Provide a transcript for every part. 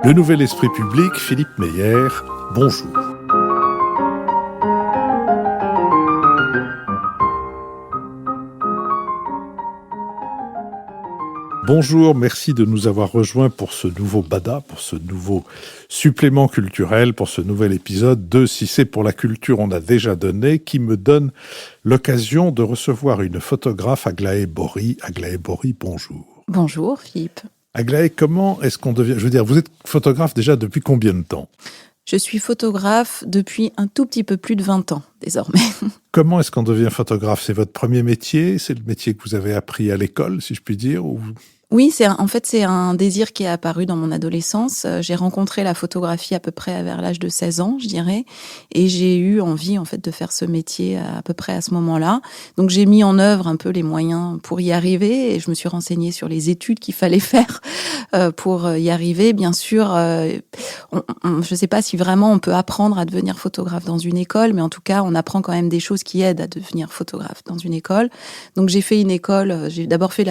Le Nouvel Esprit Public, Philippe Meyer, bonjour. Bonjour, merci de nous avoir rejoints pour ce nouveau BADA, pour ce nouveau supplément culturel, pour ce nouvel épisode de Si c'est pour la culture, on a déjà donné, qui me donne l'occasion de recevoir une photographe, Aglaé Bory. Aglaé Bory, bonjour. Bonjour Philippe. Aglaé, comment est-ce qu'on devient... Je veux dire, vous êtes photographe déjà depuis combien de temps ? Je suis photographe depuis un tout petit peu plus de 20 ans, désormais. Comment est-ce qu'on devient photographe ? C'est votre premier métier ? C'est le métier que vous avez appris à l'école, si je puis dire ou... Oui, c'est un désir qui est apparu dans mon adolescence. J'ai rencontré la photographie à peu près vers l'âge de 16 ans, je dirais, et j'ai eu envie en fait de faire ce métier à peu près à ce moment-là. Donc j'ai mis en œuvre un peu les moyens pour y arriver et je me suis renseignée sur les études qu'il fallait faire pour y arriver. Bien sûr, je ne sais pas si vraiment on peut apprendre à devenir photographe dans une école, mais en tout cas, on apprend quand même des choses qui aident à devenir photographe dans une école. Donc j'ai fait une école, j'ai d'abord fait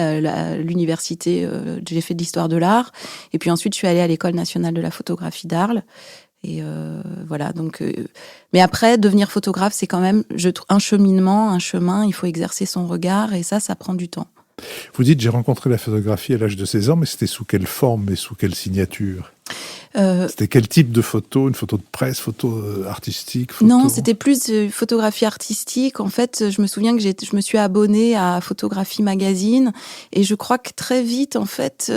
l'université. J'ai fait de l'histoire de l'art et puis ensuite je suis allée à l'école nationale de la photographie d'Arles et voilà donc mais après devenir photographe c'est quand même un cheminement, un chemin, il faut exercer son regard et ça prend du temps. Vous dites j'ai rencontré la photographie à l'âge de 16 ans, mais c'était sous quelle forme et sous quelle signature ? C'était quel type de photo ? Une photo de presse, photo artistique photo... Non, c'était plus photographie artistique. En fait, je me souviens que je me suis abonnée à Photographie Magazine et je crois que très vite, en fait,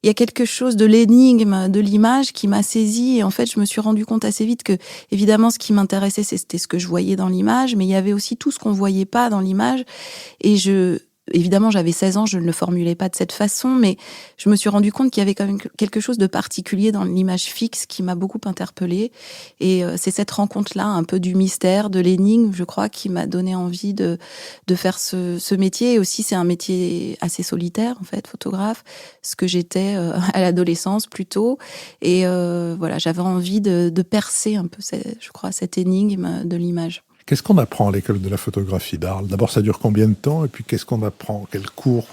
il y a quelque chose de l'énigme de l'image qui m'a saisie. Et en fait, je me suis rendu compte assez vite que, évidemment, ce qui m'intéressait, c'était ce que je voyais dans l'image, mais il y avait aussi tout ce qu'on voyait pas dans l'image. Et évidemment, j'avais 16 ans, je ne le formulais pas de cette façon, mais je me suis rendu compte qu'il y avait quand même quelque chose de particulier dans l'image fixe qui m'a beaucoup interpellée. Et c'est cette rencontre-là, un peu du mystère, de l'énigme, je crois, qui m'a donné envie de faire ce métier. Et aussi, c'est un métier assez solitaire, en fait, photographe, ce que j'étais à l'adolescence plutôt. Et voilà, j'avais envie de percer un peu, je crois, cette énigme de l'image. Qu'est-ce qu'on apprend à l'école de la photographie d'Arles ? D'abord, ça dure combien de temps ? Et puis, qu'est-ce qu'on apprend ? Quels cours ?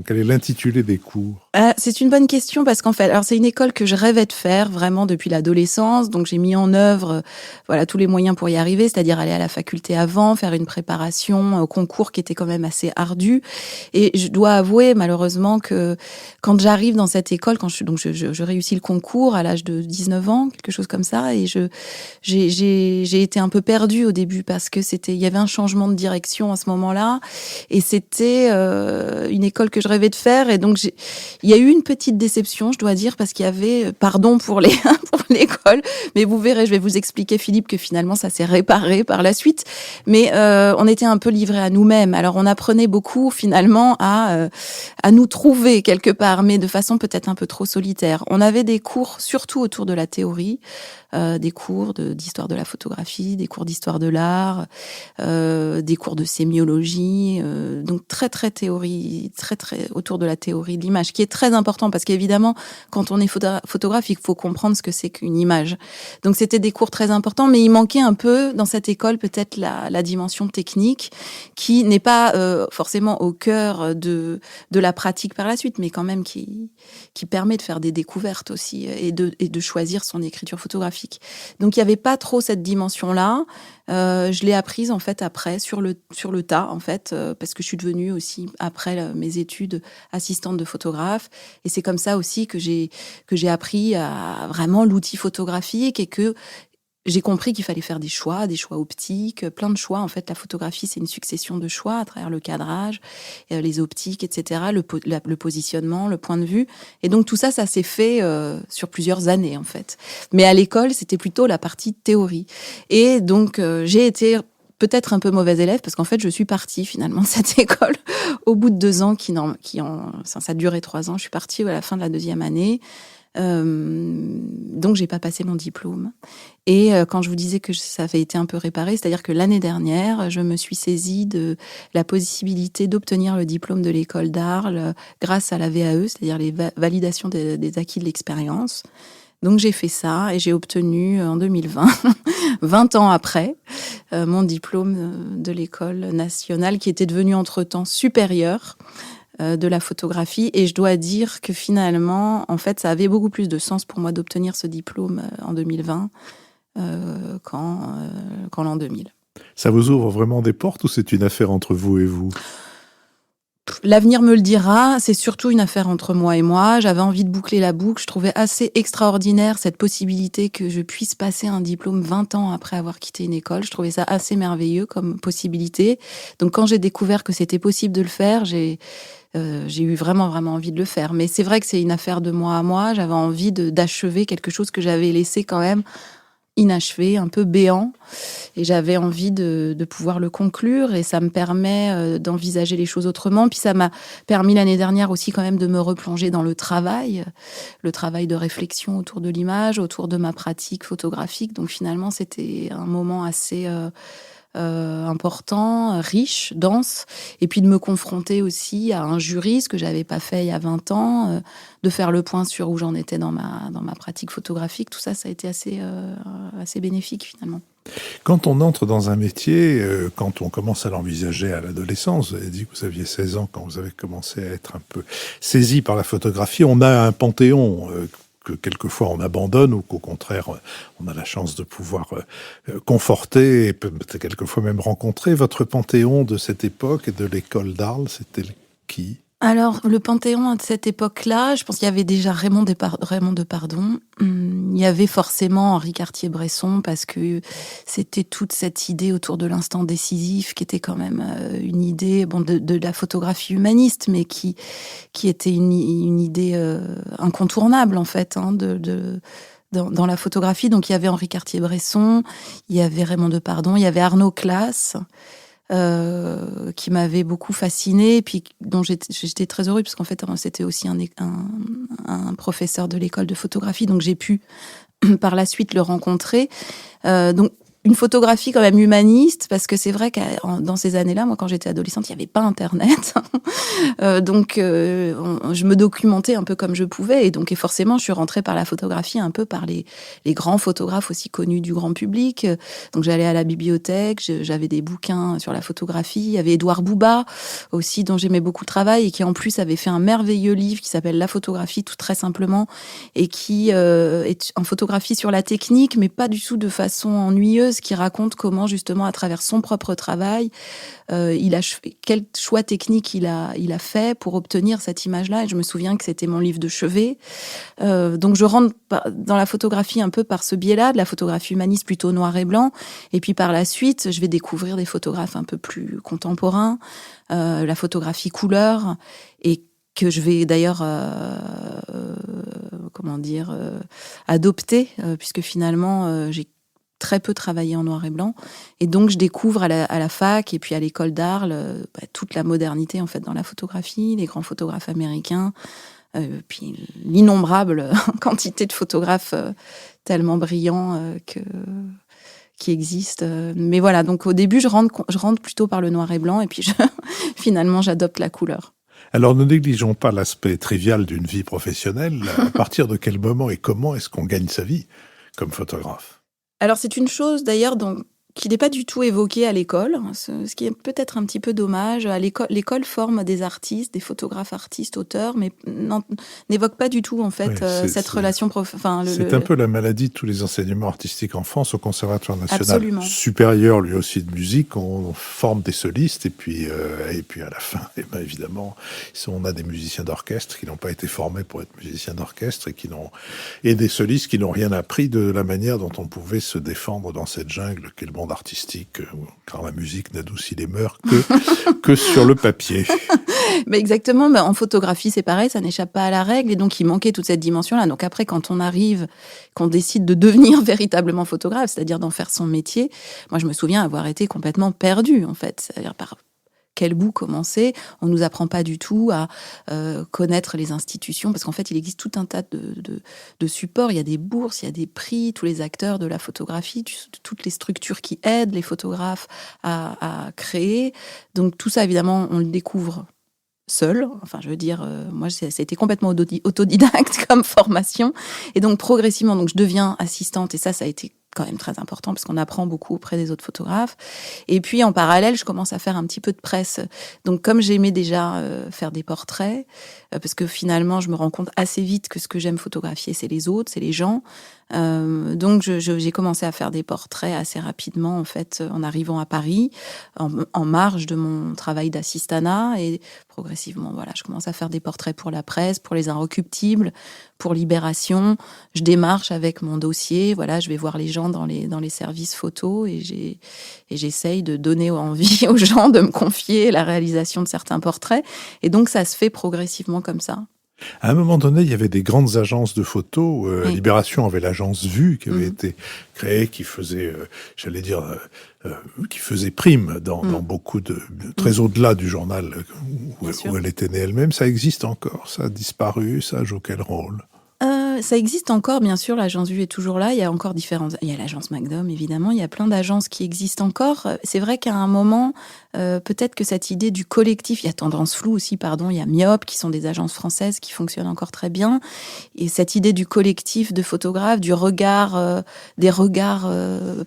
Quel est l'intitulé des cours ? C'est une bonne question parce qu'en fait, alors c'est une école que je rêvais de faire vraiment depuis l'adolescence. Donc, j'ai mis en œuvre, voilà, tous les moyens pour y arriver, c'est-à-dire aller à la faculté avant, faire une préparation au concours qui était quand même assez ardue. Et je dois avouer, malheureusement, que quand j'arrive dans cette école, je réussis le concours à l'âge de 19 ans, quelque chose comme ça, et j'ai été un peu perdue au début parce que il y avait un changement de direction à ce moment-là et c'était une école que je rêvais de faire et donc il y a eu une petite déception, je dois dire, parce qu'il y avait, pardon pour l'école, mais vous verrez, je vais vous expliquer Philippe que finalement ça s'est réparé par la suite, mais on était un peu livrés à nous-mêmes. Alors on apprenait beaucoup finalement à nous trouver quelque part, mais de façon peut-être un peu trop solitaire. On avait des cours surtout autour de la théorie, des cours d'histoire de la photographie, des cours d'histoire de l'art, des cours de sémiologie, donc très théorie, très autour de la théorie de l'image, qui est très important parce qu'évidemment, quand on est photographe, il faut comprendre ce que c'est qu'une image. Donc c'était des cours très importants, mais il manquait un peu dans cette école peut-être la dimension technique, qui n'est pas forcément au cœur de la pratique par la suite, mais quand même qui permet de faire des découvertes aussi et de choisir son écriture photographique. Donc il n'y avait pas trop cette dimension-là. Je l'ai apprise en fait après sur le tas en fait parce que je suis devenue aussi après mes études assistante de photographe et c'est comme ça aussi que j'ai appris à vraiment l'outil photographique et que j'ai compris qu'il fallait faire des choix optiques, plein de choix. En fait, la photographie, c'est une succession de choix à travers le cadrage, les optiques, etc., le positionnement, le point de vue. Et donc, tout ça s'est fait sur plusieurs années, en fait. Mais à l'école, c'était plutôt la partie théorie. Et donc, j'ai été peut-être un peu mauvaise élève, parce qu'en fait, je suis partie finalement de cette école au bout de 2 ans, ça a duré 3 ans. Je suis partie à la fin de la 2e année. Donc j'ai pas passé mon diplôme et quand je vous disais que ça avait été un peu réparé, c'est-à-dire que l'année dernière je me suis saisie de la possibilité d'obtenir le diplôme de l'école d'Arles grâce à la VAE, c'est-à-dire les validations des acquis de l'expérience. Donc j'ai fait ça et j'ai obtenu en 2020, 20 ans après, mon diplôme de l'école nationale qui était devenu entre-temps supérieur. de la photographie. Et je dois dire que finalement, en fait, ça avait beaucoup plus de sens pour moi d'obtenir ce diplôme en 2020 qu'en l'an 2000. Ça vous ouvre vraiment des portes ou c'est une affaire entre vous et vous ? L'avenir me le dira, c'est surtout une affaire entre moi et moi. J'avais envie de boucler la boucle. Je trouvais assez extraordinaire cette possibilité que je puisse passer un diplôme 20 ans après avoir quitté une école. Je trouvais ça assez merveilleux comme possibilité. Donc quand j'ai découvert que c'était possible de le faire, j'ai eu vraiment envie de le faire. Mais c'est vrai que c'est une affaire de moi à moi. J'avais envie d'achever quelque chose que j'avais laissé quand même inachevé, un peu béant. Et j'avais envie de pouvoir le conclure. Et ça me permet d'envisager les choses autrement. Puis ça m'a permis l'année dernière aussi quand même de me replonger dans le travail de réflexion autour de l'image, autour de ma pratique photographique. Donc finalement, c'était un moment assez important, riche, dense, et puis de me confronter aussi à un jury, ce que j'avais pas fait il y a 20 ans, de faire le point sur où j'en étais dans ma pratique photographique. Tout ça, ça a été assez bénéfique finalement. Quand on entre dans un métier, quand on commence à l'envisager à l'adolescence, vous avez dit que vous aviez 16 ans quand vous avez commencé à être un peu saisi par la photographie, on a un panthéon que quelquefois on abandonne ou qu'au contraire on a la chance de pouvoir conforter et peut-être quelquefois même rencontrer. Votre panthéon de cette époque et de l'école d'Arles, c'était qui ? Alors, le Panthéon de cette époque-là, je pense qu'il y avait déjà Raymond Depardon. Il y avait forcément Henri Cartier-Bresson, parce que c'était toute cette idée autour de l'instant décisif, qui était quand même une idée de la photographie humaniste, mais qui était une idée incontournable, en fait, dans la photographie. Donc, il y avait Henri Cartier-Bresson, il y avait Raymond Depardon, il y avait Arnaud Claes, qui m'avait beaucoup fascinée, et puis dont j'étais très heureuse, parce qu'en fait, c'était aussi un professeur de l'école de photographie, donc j'ai pu par la suite le rencontrer. Donc, une photographie quand même humaniste, parce que c'est vrai que dans ces années-là, moi, quand j'étais adolescente, il n'y avait pas Internet. Donc, je me documentais un peu comme je pouvais. Et forcément, je suis rentrée par la photographie, un peu par les grands photographes aussi connus du grand public. Donc, j'allais à la bibliothèque, j'avais des bouquins sur la photographie. Il y avait Édouard Bouba aussi, dont j'aimais beaucoup le travail, et qui en plus avait fait un merveilleux livre qui s'appelle La photographie, tout très simplement, et qui est en photographie sur la technique, mais pas du tout de façon ennuyeuse, qui raconte comment, justement, à travers son propre travail, quel choix technique il a fait pour obtenir cette image-là. Et je me souviens que c'était mon livre de chevet. Donc, je rentre dans la photographie un peu par ce biais-là, de la photographie humaniste plutôt noir et blanc. Et puis, par la suite, je vais découvrir des photographes un peu plus contemporains, la photographie couleur, et que je vais d'ailleurs adopter, puisque finalement, j'ai très peu travaillé en noir et blanc, et donc je découvre à la fac et puis à l'école d'Arles toute la modernité en fait dans la photographie, les grands photographes américains, puis l'innombrable quantité de photographes tellement brillants qui existent. Mais voilà, donc au début je rentre plutôt par le noir et blanc, et puis finalement j'adopte la couleur. Alors, ne négligeons pas l'aspect trivial d'une vie professionnelle. À partir de quel moment et comment est-ce qu'on gagne sa vie comme photographe ? Alors, c'est une chose, d'ailleurs, qui n'est pas du tout évoquée à l'école, ce qui est peut-être un petit peu dommage. À l'école forme des artistes, des photographes artistes, auteurs, mais n'évoque pas du tout, en fait, cette relation... C'est un peu la maladie de tous les enseignements artistiques en France, au Conservatoire national Absolument. supérieur, lui aussi, de musique. On forme des solistes, et puis à la fin, évidemment, on a des musiciens d'orchestre qui n'ont pas été formés pour être musiciens d'orchestre, et des solistes qui n'ont rien appris de la manière dont on pouvait se défendre dans cette jungle qu'est le monde artistique, car la musique n'adoucit les mœurs que sur le papier. Mais exactement, en photographie c'est pareil, ça n'échappe pas à la règle, et donc il manquait toute cette dimension-là. Donc après, quand qu'on décide de devenir véritablement photographe, c'est-à-dire d'en faire son métier, moi je me souviens avoir été complètement perdue en fait, c'est-à-dire par quel bout commencer. On nous apprend pas du tout à connaître les institutions, parce qu'en fait il existe tout un tas de supports, il y a des bourses, il y a des prix, tous les acteurs de la photographie, toutes les structures qui aident les photographes à créer. Donc tout ça évidemment on le découvre seule. Enfin, je veux dire, moi, ça a été complètement autodidacte comme formation. Et donc, progressivement, je deviens assistante. Et ça a été quand même très important parce qu'on apprend beaucoup auprès des autres photographes. Et puis en parallèle, je commence à faire un petit peu de presse. Donc comme j'aimais déjà faire des portraits, parce que finalement je me rends compte assez vite que ce que j'aime photographier, c'est les autres, c'est les gens. Donc j'ai commencé à faire des portraits assez rapidement en fait en arrivant à Paris, en marge de mon travail d'assistanat, et progressivement voilà, je commence à faire des portraits pour la presse, pour les Inrecuptibles, pour Libération. Je démarche avec mon dossier, voilà, je vais voir les gens dans les services photos et j'essaye de donner envie aux gens de me confier la réalisation de certains portraits, et donc ça se fait progressivement comme ça. À un moment donné, il y avait des grandes agences de photos. Oui. Libération avait l'agence Vue qui avait été créée, qui faisait, qui faisait prime dans beaucoup de très au-delà du journal où elle était née elle-même. Ça existe encore, ça a disparu, ça joue quel rôle? Ça existe encore, bien sûr, l'agence Vue est toujours là. Il y a encore différentes... Il y a l'agence Magnum, évidemment. Il y a plein d'agences qui existent encore. C'est vrai qu'à un moment, peut-être que cette idée du collectif... Il y a Tendance Floue aussi, pardon. Il y a Myop, qui sont des agences françaises qui fonctionnent encore très bien. Et cette idée du collectif de photographes, du regard, des regards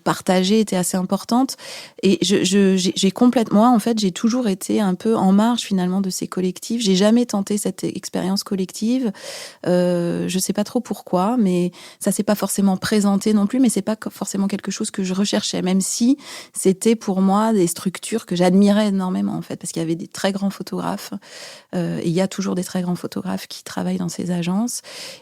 partagés était assez importante. Et j'ai complètement... Moi, en fait, j'ai toujours été un peu en marge, finalement, de ces collectifs. J'ai jamais tenté cette expérience collective. Je sais pas trop pourquoi, mais ça s'est pas forcément présenté non plus, mais c'est pas forcément quelque chose que je recherchais, même si c'était pour moi des structures que j'admirais énormément en fait, parce qu'il y avait des très grands photographes, et il y a toujours des très grands photographes qui travaillent dans ces agences,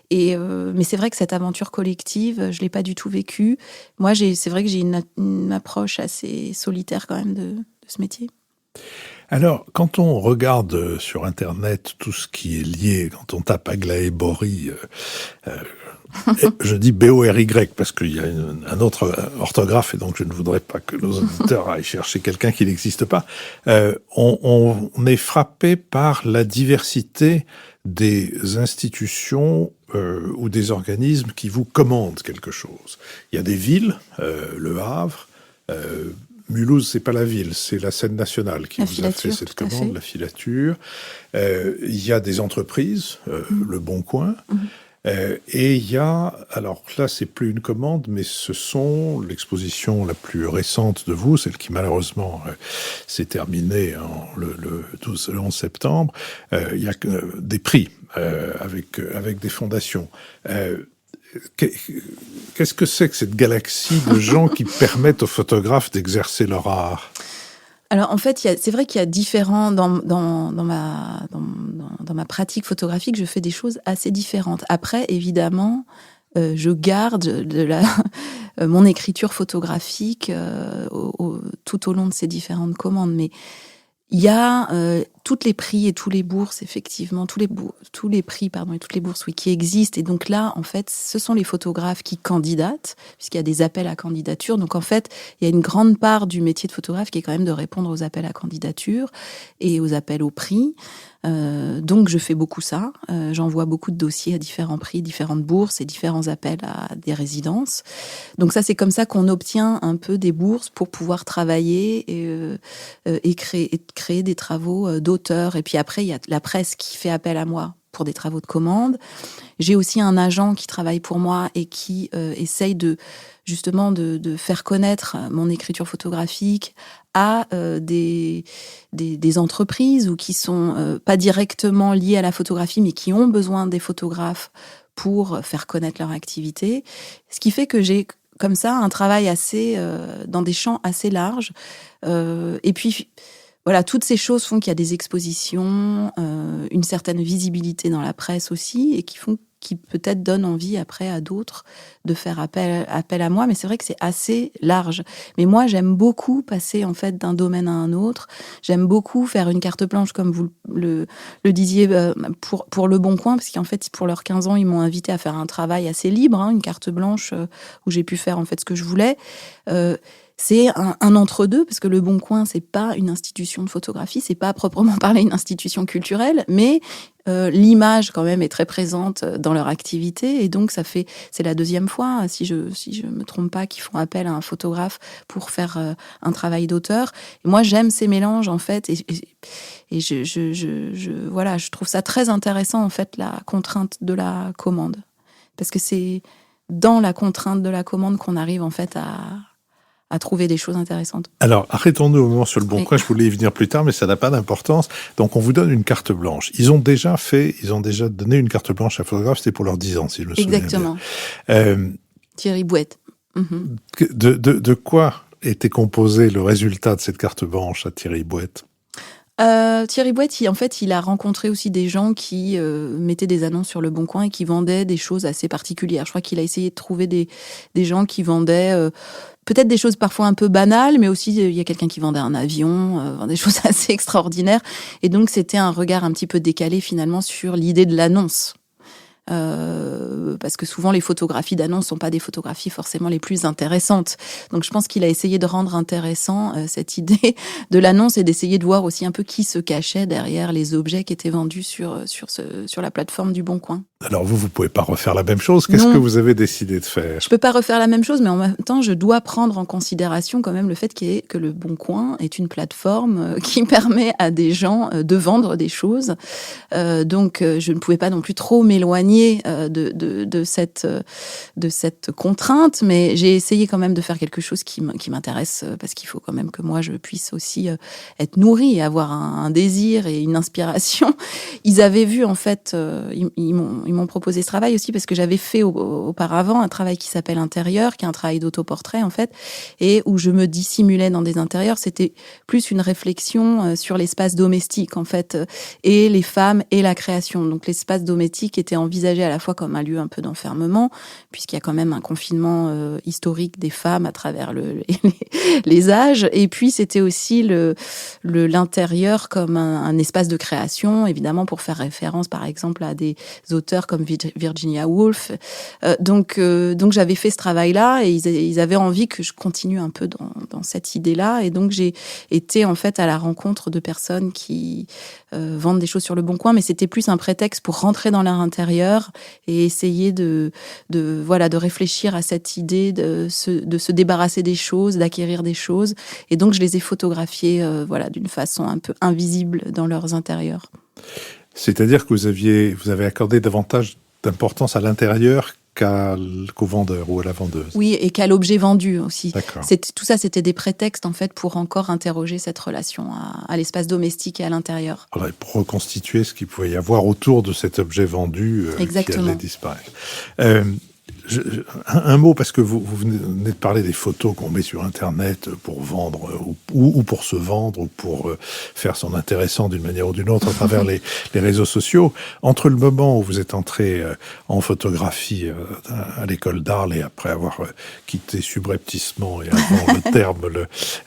et mais c'est vrai que cette aventure collective, je l'ai pas du tout vécue. Moi, c'est vrai que j'ai une approche assez solitaire quand même de ce métier. Alors, quand on regarde sur Internet tout ce qui est lié, quand on tape Aglaé Bory, je dis B-O-R-Y parce qu'il y a un autre orthographe et donc je ne voudrais pas que nos auditeurs aillent chercher quelqu'un qui n'existe pas. On est frappé par la diversité des institutions ou des organismes qui vous commandent quelque chose. Il y a des villes, Le Havre, Mulhouse, c'est pas la ville, c'est la scène nationale qui vous a fait cette commande, la filature. Il y a des entreprises, Le Bon Coin. Et il y a, alors là, c'est plus une commande, mais ce sont l'exposition la plus récente de vous, celle qui malheureusement s'est terminée le 11 septembre. Il y a des prix avec des fondations. Qu'est-ce que c'est que cette galaxie de gens qui permettent aux photographes d'exercer leur art? Alors en fait, c'est vrai qu'il y a différents dans ma pratique photographique, je fais des choses assez différentes. Après, évidemment, je garde mon écriture photographique tout au long de ces différentes commandes, mais il y a toutes les prix et tous les bourses, effectivement, tous les prix, pardon, et toutes les bourses, oui, qui existent. Et donc là, en fait, ce sont les photographes qui candidatent, puisqu'il y a des appels à candidature. Donc en fait, il y a une grande part du métier de photographe qui est quand même de répondre aux appels à candidature et aux appels au prix. Donc je fais beaucoup ça. J'envoie beaucoup de dossiers à différents prix, différentes bourses et différents appels à des résidences. Donc ça, c'est comme ça qu'on obtient un peu des bourses pour pouvoir travailler et créer des travaux d'auteur. Et puis après, il y a la presse qui fait appel à moi pour des travaux de commande. J'ai aussi un agent qui travaille pour moi et qui essaye justement de faire connaître mon écriture photographique à des entreprises ou qui sont pas directement liées à la photographie, mais qui ont besoin des photographes pour faire connaître leur activité. Ce qui fait que j'ai comme ça un travail assez dans des champs assez larges. Et puis voilà, toutes ces choses font qu'il y a des expositions, une certaine visibilité dans la presse aussi, et qui peut-être donnent envie après à d'autres de faire appel à moi. Mais c'est vrai que c'est assez large. Mais moi, j'aime beaucoup passer en fait d'un domaine à un autre. J'aime beaucoup faire une carte blanche, comme vous le disiez, pour Le Bon Coin, parce qu'en fait, pour leurs 15 ans, ils m'ont invité à faire un travail assez libre, une carte blanche où j'ai pu faire en fait ce que je voulais. C'est un entre-deux, parce que Le Bon Coin, c'est pas une institution de photographie, c'est pas à proprement parler une institution culturelle, mais l'image quand même est très présente dans leur activité, et donc c'est la deuxième fois, si je me trompe pas, qu'ils font appel à un photographe pour faire un travail d'auteur. Et moi, j'aime ces mélanges en fait, et je trouve ça très intéressant en fait, la contrainte de la commande, parce que c'est dans la contrainte de la commande qu'on arrive en fait à trouver des choses intéressantes. Alors, arrêtons-nous au moment sur le Bon Coin, je voulais y venir plus tard, mais ça n'a pas d'importance. Donc, on vous donne une carte blanche. Ils ont déjà donné une carte blanche à un photographe, c'était pour leurs 10 ans, si je me souviens bien. Exactement. Thierry Bouette. De quoi était composé le résultat de cette carte blanche à Thierry Bouette? Thierry Bouette, il a rencontré aussi des gens qui mettaient des annonces sur le Bon Coin et qui vendaient des choses assez particulières. Je crois qu'il a essayé de trouver des gens qui vendaient peut-être des choses parfois un peu banales, mais aussi il y a quelqu'un qui vendait un avion, des choses assez extraordinaires. Et donc c'était un regard un petit peu décalé finalement sur l'idée de l'annonce. Parce que souvent les photographies d'annonce sont pas des photographies forcément les plus intéressantes. Donc je pense qu'il a essayé de rendre intéressant cette idée de l'annonce et d'essayer de voir aussi un peu qui se cachait derrière les objets qui étaient vendus sur la plateforme du Bon Coin. Alors vous pouvez pas refaire la même chose. Qu'est-ce que vous avez décidé de faire? Je peux pas refaire la même chose, mais en même temps, je dois prendre en considération quand même le fait que le Bon Coin est une plateforme qui permet à des gens de vendre des choses. Donc, je ne pouvais pas non plus trop m'éloigner de cette contrainte, mais j'ai essayé quand même de faire quelque chose qui m'intéresse, parce qu'il faut quand même que moi, je puisse aussi être nourrie et avoir un désir et une inspiration. Ils avaient vu, en fait, ils m'ont proposé ce travail aussi parce que j'avais fait auparavant un travail qui s'appelle Intérieur, qui est un travail d'autoportrait en fait, et où je me dissimulais dans des intérieurs. C'était plus une réflexion sur l'espace domestique en fait, et les femmes et la création. Donc l'espace domestique était envisagé à la fois comme un lieu un peu d'enfermement, puisqu'il y a quand même un confinement historique des femmes à travers les âges, et puis c'était aussi l'intérieur comme un espace de création, évidemment pour faire référence par exemple à des auteurs comme Virginia Woolf. Donc j'avais fait ce travail-là et ils avaient envie que je continue un peu dans cette idée-là. Et donc j'ai été en fait à la rencontre de personnes qui vendent des choses sur le Bon Coin, mais c'était plus un prétexte pour rentrer dans leur intérieur et essayer de réfléchir à cette idée de se débarrasser des choses, d'acquérir des choses. Et donc je les ai photographiées d'une façon un peu invisible dans leurs intérieurs. C'est-à-dire que vous avez accordé davantage d'importance à l'intérieur qu'au vendeur ou à la vendeuse. Oui, et qu'à l'objet vendu aussi. D'accord. Tout ça, c'était des prétextes en fait pour encore interroger cette relation à l'espace domestique et à l'intérieur. Alors, pour reconstituer ce qu'il pouvait y avoir autour de cet objet vendu qui allait disparaître. Un mot, parce que vous venez de parler des photos qu'on met sur Internet pour vendre ou pour se vendre ou pour faire son intéressant d'une manière ou d'une autre à travers les réseaux sociaux. Entre le moment où vous êtes entré en photographie à l'école d'Arles et après avoir quitté subrepticement et avant le terme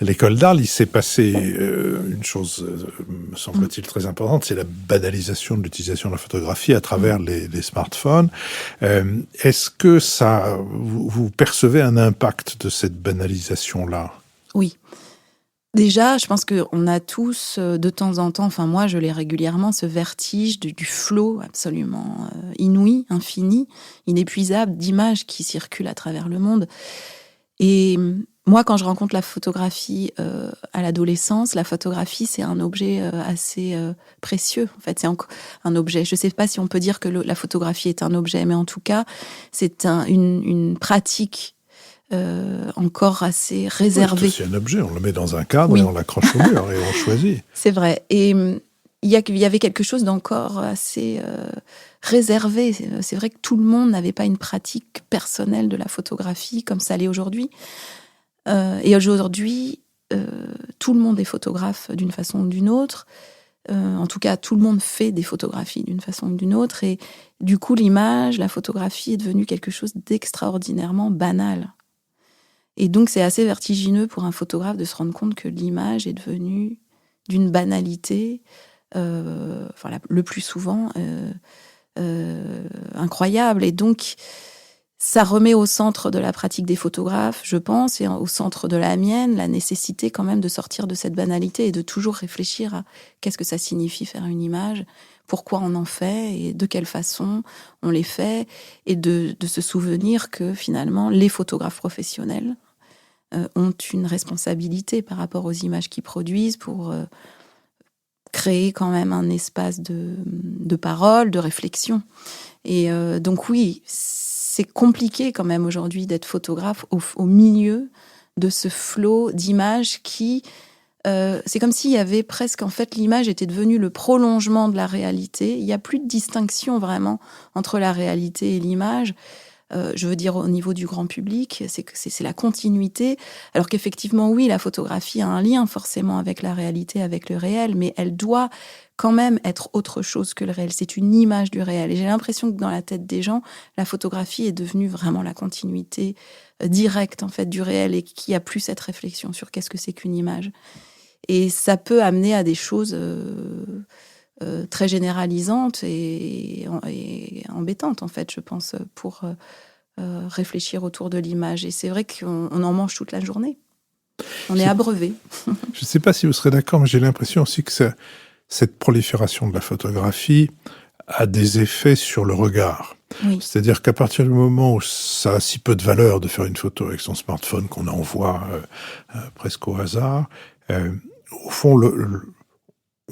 l'école d'Arles, il s'est passé une chose, me semble-t-il, très importante, c'est la banalisation de l'utilisation de la photographie à travers les smartphones. Est-ce que vous percevez un impact de cette banalisation-là? Oui. Déjà, je pense qu'on a tous, de temps en temps, enfin moi je l'ai régulièrement, ce vertige du flot absolument inouï, infini, inépuisable d'images qui circulent à travers le monde. Et moi, quand je rencontre la photographie à l'adolescence, la photographie, c'est un objet assez précieux. En fait, c'est un objet. Je ne sais pas si on peut dire que la photographie est un objet, mais en tout cas, c'est une pratique encore assez réservée. Oui, c'est un objet, on le met dans un cadre et on l'accroche au mur et on choisit. C'est vrai. Et il y avait quelque chose d'encore assez réservé. C'est vrai que tout le monde n'avait pas une pratique personnelle de la photographie comme ça l'est aujourd'hui. Et aujourd'hui, tout le monde est photographe d'une façon ou d'une autre. En tout cas, tout le monde fait des photographies d'une façon ou d'une autre. Et du coup, l'image, la photographie est devenue quelque chose d'extraordinairement banal. Et donc, c'est assez vertigineux pour un photographe de se rendre compte que l'image est devenue d'une banalité, le plus souvent incroyable. Et donc, ça remet au centre de la pratique des photographes, je pense, et au centre de la mienne, la nécessité quand même de sortir de cette banalité et de toujours réfléchir à qu'est-ce que ça signifie faire une image, pourquoi on en fait et de quelle façon on les fait, et de se souvenir que finalement, les photographes professionnels ont une responsabilité par rapport aux images qu'ils produisent pour créer quand même un espace de parole, de réflexion. Et donc oui, c'est compliqué quand même aujourd'hui d'être photographe au milieu de ce flot d'images qui... c'est comme s'il y avait presque, en fait, l'image était devenue le prolongement de la réalité. Il n'y a plus de distinction vraiment entre la réalité et l'image. Je veux dire au niveau du grand public, c'est la continuité. Alors qu'effectivement, oui, la photographie a un lien forcément avec la réalité, avec le réel, mais elle doit quand même être autre chose que le réel. C'est une image du réel. Et j'ai l'impression que dans la tête des gens, la photographie est devenue vraiment la continuité directe en fait du réel et qu'il n'y a plus cette réflexion sur qu'est-ce que c'est qu'une image. Et ça peut amener à des choses très généralisantes et embêtantes, en fait, je pense, pour réfléchir autour de l'image. Et c'est vrai qu'on en mange toute la journée. On est abreuvé. Je ne sais pas si vous serez d'accord, mais j'ai l'impression aussi que cette prolifération de la photographie a des effets sur le regard. Oui. C'est-à-dire qu'à partir du moment où ça a si peu de valeur de faire une photo avec son smartphone qu'on envoie presque au hasard, au fond,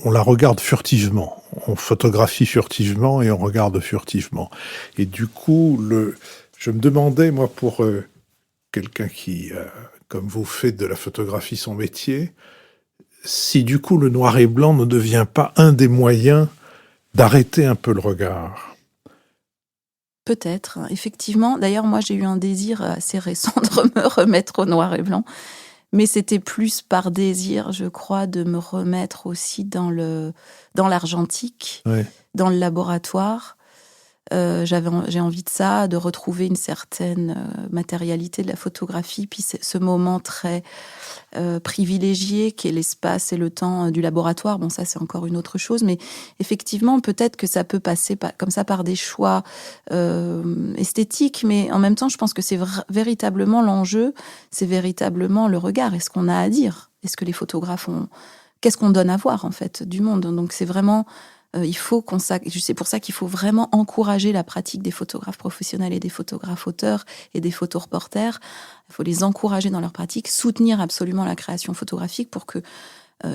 on la regarde furtivement. On photographie furtivement et on regarde furtivement. Et du coup, je me demandais, moi, pour quelqu'un qui, comme vous, fait de la photographie son métier, si du coup le noir et blanc ne devient pas un des moyens d'arrêter un peu le regard. Peut-être, effectivement. D'ailleurs, moi, j'ai eu un désir assez récent de me remettre au noir et blanc. Mais c'était plus par désir, je crois, de me remettre aussi dans l'argentique, Ouais. dans le laboratoire. J'ai envie de ça, de retrouver une certaine matérialité de la photographie, puis ce moment très privilégié qui est l'espace et le temps du laboratoire. Bon, ça, c'est encore une autre chose, mais effectivement, peut-être que ça peut passer comme ça par des choix esthétiques, mais en même temps, je pense que c'est véritablement l'enjeu, c'est véritablement le regard. Est-ce qu'on a à dire? Est-ce que les photographes ont... Qu'est-ce qu'on donne à voir, en fait, du monde? Donc, c'est vraiment... il faut c'est pour ça qu'il faut vraiment encourager la pratique des photographes professionnels et des photographes auteurs et des photoreporters. Il faut les encourager dans leur pratique, soutenir absolument la création photographique pour que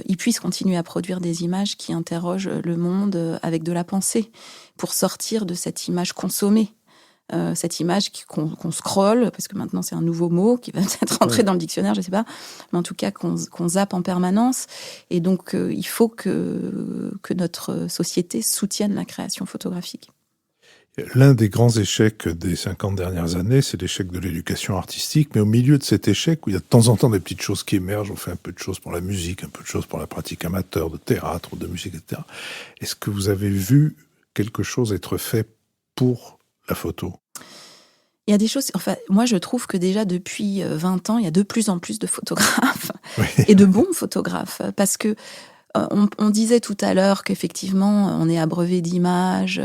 ils puissent continuer à produire des images qui interrogent le monde avec de la pensée, pour sortir de cette image consommée. Cette image qu'on scrolle, parce que maintenant c'est un nouveau mot qui va peut-être rentrer dans le dictionnaire, je ne sais pas, mais en tout cas qu'on zappe en permanence. Et donc il faut que notre société soutienne la création photographique. L'un des grands échecs des 50 dernières années, c'est l'échec de l'éducation artistique, mais au milieu de cet échec, où il y a de temps en temps des petites choses qui émergent, on fait un peu de choses pour la musique, un peu de choses pour la pratique amateur, de théâtre, de musique, etc. Est-ce que vous avez vu quelque chose être fait pour la photo? Il y a des choses, enfin, moi je trouve que déjà depuis 20 ans, il y a de plus en plus de photographes et de bons photographes, parce que on disait tout à l'heure qu'effectivement on est abreuvé d'images,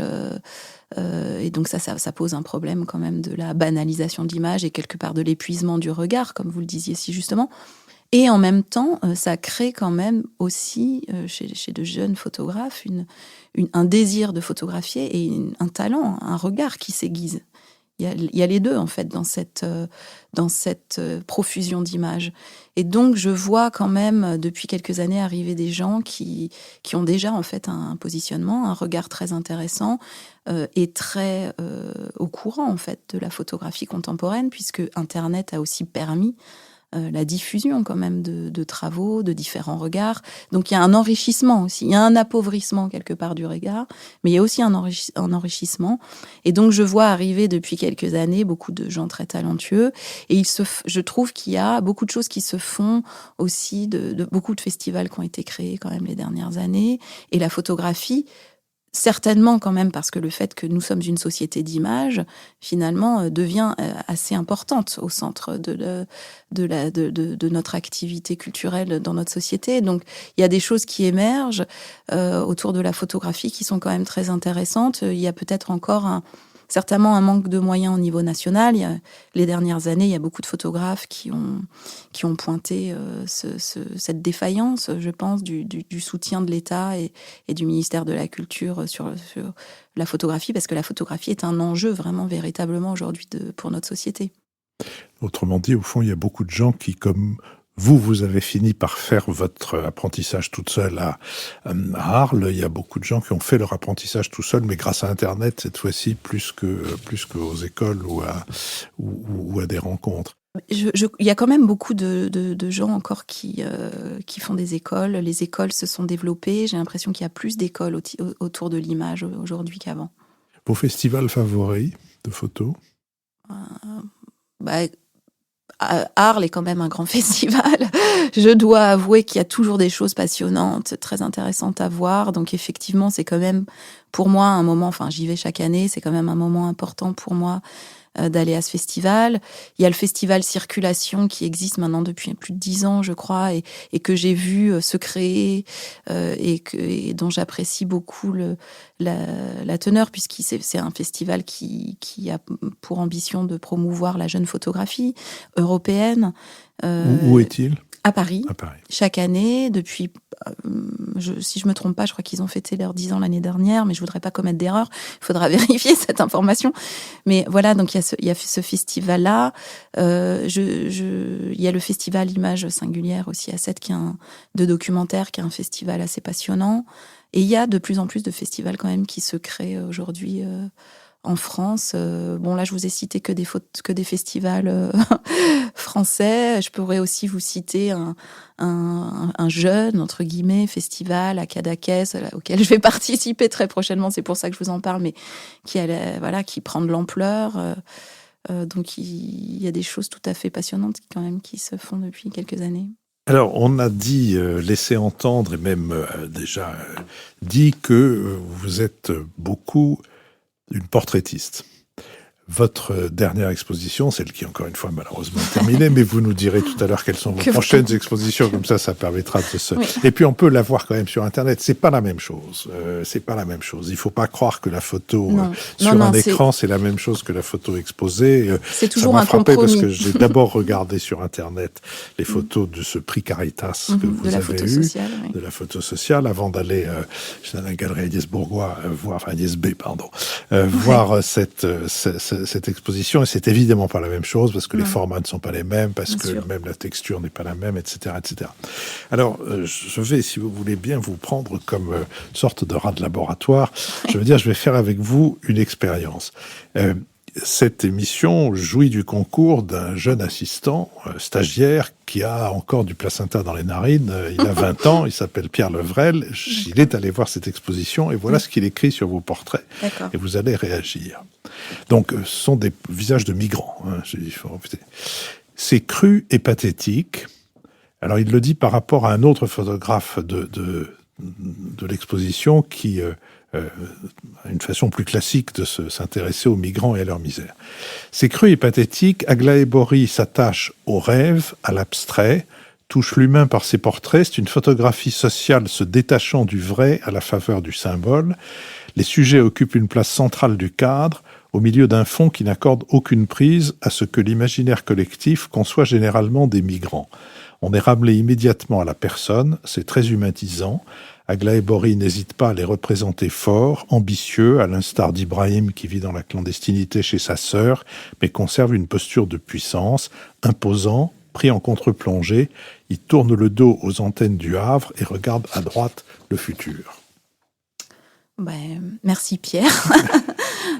et donc ça pose un problème quand même de la banalisation de l'image et quelque part de l'épuisement du regard, comme vous le disiez si justement. Et en même temps, ça crée quand même aussi chez de jeunes photographes un désir de photographier et un talent, un regard qui s'aiguise. Il y a les deux, en fait, dans cette profusion d'images. Et donc, je vois quand même, depuis quelques années, arriver des gens qui ont déjà, en fait, un positionnement, un regard très intéressant et très au courant, en fait, de la photographie contemporaine, puisque Internet a aussi permis la diffusion quand même de travaux, de différents regards. Donc il y a un enrichissement aussi, il y a un appauvrissement quelque part du regard, mais il y a aussi un enrichissement. Et donc je vois arriver depuis quelques années beaucoup de gens très talentueux, et je trouve qu'il y a beaucoup de choses qui se font aussi, de beaucoup de festivals qui ont été créés quand même les dernières années, et la photographie, certainement quand même parce que le fait que nous sommes une société d'images, finalement, devient assez importante au centre de notre activité culturelle dans notre société. Donc, il y a des choses qui émergent autour de la photographie qui sont quand même très intéressantes. Il y a peut-être encore certainement un manque de moyens au niveau national. Les dernières années, il y a beaucoup de photographes qui ont pointé cette défaillance, je pense, du soutien de l'État et du ministère de la Culture sur la photographie, parce que la photographie est un enjeu vraiment véritablement aujourd'hui pour notre société. Autrement dit, au fond, il y a beaucoup de gens qui, comme Vous avez fini par faire votre apprentissage toute seule à Arles. Il y a beaucoup de gens qui ont fait leur apprentissage tout seul, mais grâce à Internet, cette fois-ci, plus qu'aux écoles ou à des rencontres. Il y a quand même beaucoup de gens encore qui font des écoles. Les écoles se sont développées. J'ai l'impression qu'il y a plus d'écoles autour de l'image aujourd'hui qu'avant. Vos festivals favoris de photos? Arles est quand même un grand festival. Je dois avouer qu'il y a toujours des choses passionnantes, très intéressantes à voir. Donc effectivement, c'est quand même pour moi un moment, enfin j'y vais chaque année, c'est quand même un moment important pour moi d'aller à ce festival. Il y a le festival Circulation qui existe maintenant depuis plus de 10 ans, je crois, et que j'ai vu se créer et dont j'apprécie beaucoup la teneur, puisque c'est un festival qui a pour ambition de promouvoir la jeune photographie européenne. Où est-il ? À Paris, À Paris. Chaque année, depuis, si je me trompe pas, je crois qu'ils ont fêté leurs 10 ans l'année dernière, mais je voudrais pas commettre d'erreur. Il faudra vérifier cette information. Mais voilà, donc il y a ce festival-là. Il y a le festival Images Singulières aussi à Sète, de documentaire, qui est un festival assez passionnant. Et il y a de plus en plus de festivals quand même qui se créent aujourd'hui en France. Bon, là, je vous ai cité que des festivals français. Je pourrais aussi vous citer un jeune, entre guillemets, festival à Cadaqués, auquel je vais participer très prochainement. C'est pour ça que je vous en parle, mais qui prend de l'ampleur. Donc, il y a des choses tout à fait passionnantes quand même qui se font depuis quelques années. Alors, on a dit, laissé entendre et même déjà dit que vous êtes beaucoup une portraitiste. Votre dernière exposition, celle qui, encore une fois, malheureusement est terminée, mais vous nous direz tout à l'heure quelles sont vos prochaines expositions, comme ça permettra de se... Oui. Et puis, on peut la voir quand même sur Internet. C'est pas la même chose. C'est pas la même chose. Il faut pas croire que la photo sur un écran, c'est la même chose que la photo exposée. C'est toujours un compromis. Ça m'a frappé parce que j'ai d'abord regardé sur Internet les photos de ce prix Caritas que vous avez eu, de la photo sociale, avant d'aller chez la galerie Agnès Bourgois, Agnès B, voir cette exposition, et c'est évidemment pas la même chose parce que les formats ne sont pas les mêmes, parce que même la texture n'est pas la même, etc., etc. Alors, je vais, si vous voulez bien, vous prendre comme une sorte de rat de laboratoire. Je veux dire, je vais faire avec vous une expérience. Cette émission jouit du concours d'un jeune assistant, stagiaire, qui a encore du placenta dans les narines. Il a 20 ans, il s'appelle Pierre Levrel. Il est allé voir cette exposition et voilà ce qu'il écrit sur vos portraits. D'accord. Et vous allez réagir. Donc, ce sont des visages de migrants. C'est cru et pathétique. Alors, il le dit par rapport à un autre photographe de l'exposition qui... une façon plus classique de s'intéresser aux migrants et à leur misère. C'est cru et pathétique. Aglaé Bory s'attache au rêve, à l'abstrait, touche l'humain par ses portraits. C'est une photographie sociale se détachant du vrai à la faveur du symbole. Les sujets occupent une place centrale du cadre, au milieu d'un fond qui n'accorde aucune prise à ce que l'imaginaire collectif conçoit généralement des migrants. On est ramené immédiatement à la personne, c'est très humanisant. Aglaé Bory n'hésite pas à les représenter forts, ambitieux, à l'instar d'Ibrahim qui vit dans la clandestinité chez sa sœur, mais conserve une posture de puissance, imposant, pris en contre-plongée. Il tourne le dos aux antennes du Havre et regarde à droite le futur. Merci Pierre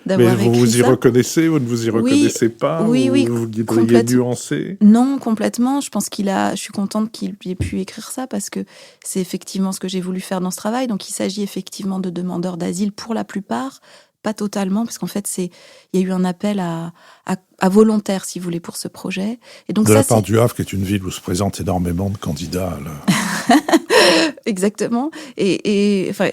d'avoir écrit ça. Vous y reconnaissez, vous ne vous y reconnaissez pas? Oui, vous voudriez nuancer? Non, complètement. Je pense je suis contente qu'il ait pu écrire ça parce que c'est effectivement ce que j'ai voulu faire dans ce travail. Donc, il s'agit effectivement de demandeurs d'asile pour la plupart, pas totalement, parce qu'en fait, il y a eu un appel à volontaires, si vous voulez, pour ce projet. Et donc, de la part du Havre, qui est une ville où se présentent énormément de candidats. Exactement. Et enfin,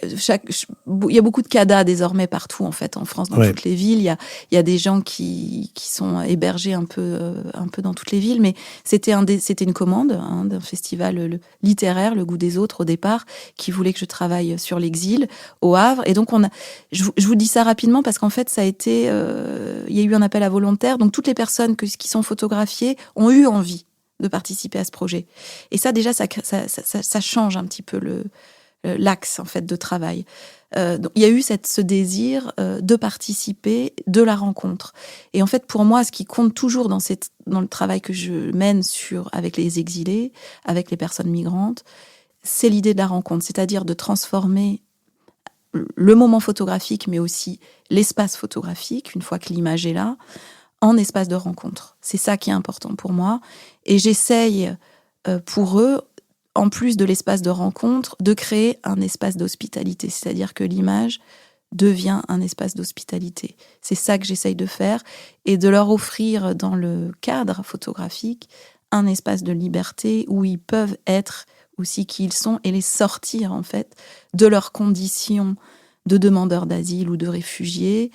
il y a beaucoup de CADA désormais partout en fait en France, dans toutes les villes. Il y a des gens qui sont hébergés un peu dans toutes les villes. Mais c'était une commande d'un festival littéraire, Le Goût des Autres au départ, qui voulait que je travaille sur l'exil au Havre. Et donc je vous dis ça rapidement parce qu'en fait ça a été, il y a eu un appel à volontaires. Donc toutes les personnes qui sont photographiées ont eu envie de participer à ce projet. Et ça, déjà, ça change un petit peu l'axe, en fait, de travail. Donc, il y a eu ce désir de participer de la rencontre. Et en fait, pour moi, ce qui compte toujours dans le travail que je mène avec les exilés, avec les personnes migrantes, c'est l'idée de la rencontre, c'est-à-dire de transformer le moment photographique, mais aussi l'espace photographique, une fois que l'image est là, en espace de rencontre. C'est ça qui est important pour moi. Et j'essaye, pour eux, en plus de l'espace de rencontre, de créer un espace d'hospitalité. C'est-à-dire que l'image devient un espace d'hospitalité. C'est ça que j'essaye de faire et de leur offrir dans le cadre photographique un espace de liberté où ils peuvent être aussi qui ils sont et les sortir en fait de leurs conditions de demandeurs d'asile ou de réfugiés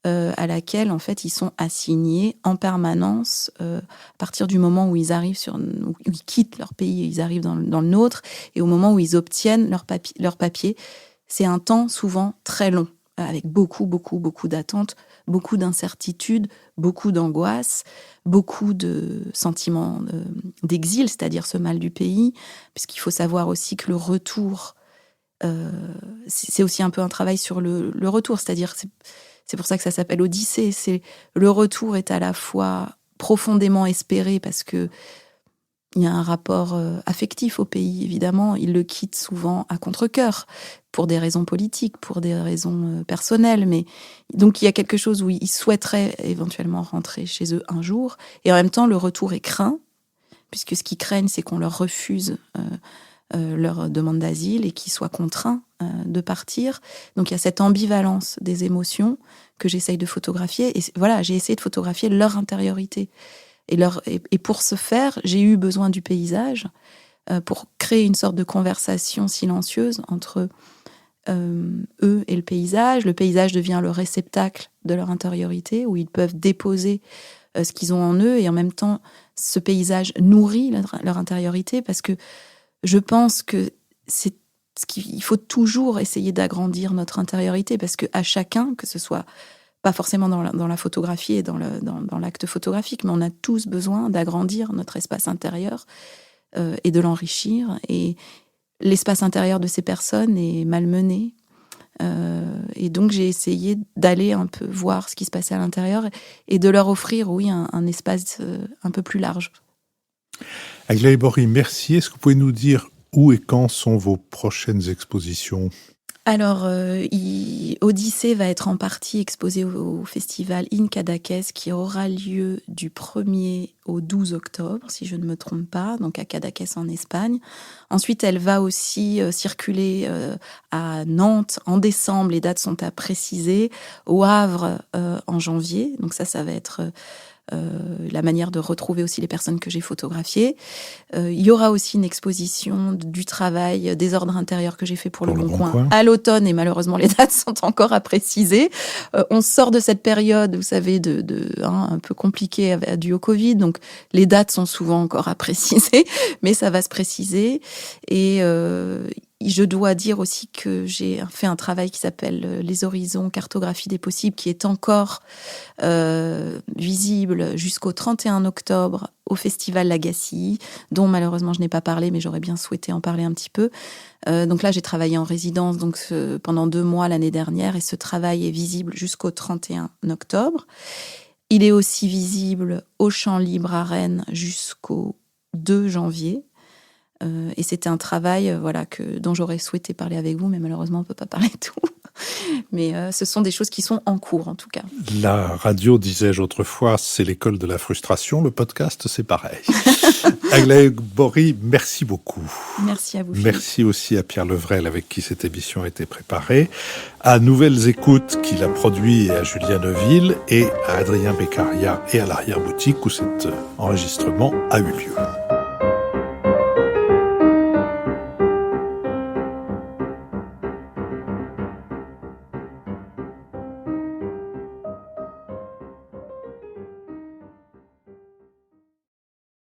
à laquelle en fait ils sont assignés en permanence à partir du moment où ils arrivent où ils quittent leur pays et ils arrivent dans le nôtre et au moment où ils obtiennent leur papier. C'est un temps souvent très long avec beaucoup d'attentes, beaucoup d'incertitudes, beaucoup d'angoisse, beaucoup de sentiments d'exil, c'est-à-dire ce mal du pays, puisqu'il faut savoir aussi que le retour, c'est aussi un peu un travail sur le retour, c'est-à-dire c'est pour ça que ça s'appelle Odyssée. Le retour est à la fois profondément espéré parce que il y a un rapport affectif au pays, évidemment. Ils le quittent souvent à contre-cœur, pour des raisons politiques, pour des raisons personnelles. Mais donc, il y a quelque chose où ils souhaiteraient éventuellement rentrer chez eux un jour. Et en même temps, le retour est craint, puisque ce qu'ils craignent, c'est qu'on leur refuse leur demande d'asile et qu'ils soient contraints de partir. Donc, il y a cette ambivalence des émotions que j'essaye de photographier. Et voilà, j'ai essayé de photographier leur intériorité. Et pour ce faire, j'ai eu besoin du paysage pour créer une sorte de conversation silencieuse entre eux et le paysage. Le paysage devient le réceptacle de leur intériorité, où ils peuvent déposer ce qu'ils ont en eux, et en même temps, ce paysage nourrit leur intériorité, parce que je pense que il faut toujours essayer d'agrandir notre intériorité, parce qu'à chacun, que ce soit pas forcément dans la photographie et dans l'acte photographique, mais on a tous besoin d'agrandir notre espace intérieur et de l'enrichir. Et l'espace intérieur de ces personnes est malmené. Et donc, j'ai essayé d'aller un peu voir ce qui se passait à l'intérieur et de leur offrir, oui, un espace un peu plus large. Aglaé Bory, merci. Est-ce que vous pouvez nous dire où et quand sont vos prochaines expositions ? Alors, Odyssée va être en partie exposée au festival In Cadaqués qui aura lieu du 1er au 12 octobre, si je ne me trompe pas, donc à Cadaqués en Espagne. Ensuite, elle va aussi circuler à Nantes en décembre, les dates sont à préciser, au Havre en janvier, donc ça va être la manière de retrouver aussi les personnes que j'ai photographiées. Il y aura aussi une exposition du travail des ordres intérieurs que j'ai fait pour Le Bon Coin à l'automne, et malheureusement les dates sont encore à préciser. On sort de cette période, vous savez, un peu compliquée due au Covid, donc les dates sont souvent encore à préciser, mais ça va se préciser. Et je dois dire aussi que j'ai fait un travail qui s'appelle Les Horizons, cartographie des possibles, qui est encore visible jusqu'au 31 octobre au Festival Lagacy, dont malheureusement je n'ai pas parlé, mais j'aurais bien souhaité en parler un petit peu. Donc là, j'ai travaillé en résidence pendant 2 mois l'année dernière, et ce travail est visible jusqu'au 31 octobre. Il est aussi visible au Champ Libre à Rennes jusqu'au 2 janvier. Et c'était un travail dont j'aurais souhaité parler avec vous, mais malheureusement, on ne peut pas parler de tout. Mais ce sont des choses qui sont en cours, en tout cas. La radio, disais-je autrefois, c'est l'école de la frustration. Le podcast, c'est pareil. Aglaé Bory, merci beaucoup. Merci à vous, Philippe. Merci aussi à Pierre Levrel, avec qui cette émission a été préparée, à Nouvelles Écoutes, qui l'a produit, et à Julien Neuville, et à Adrien Beccaria et à l'Arrière-Boutique, où cet enregistrement a eu lieu.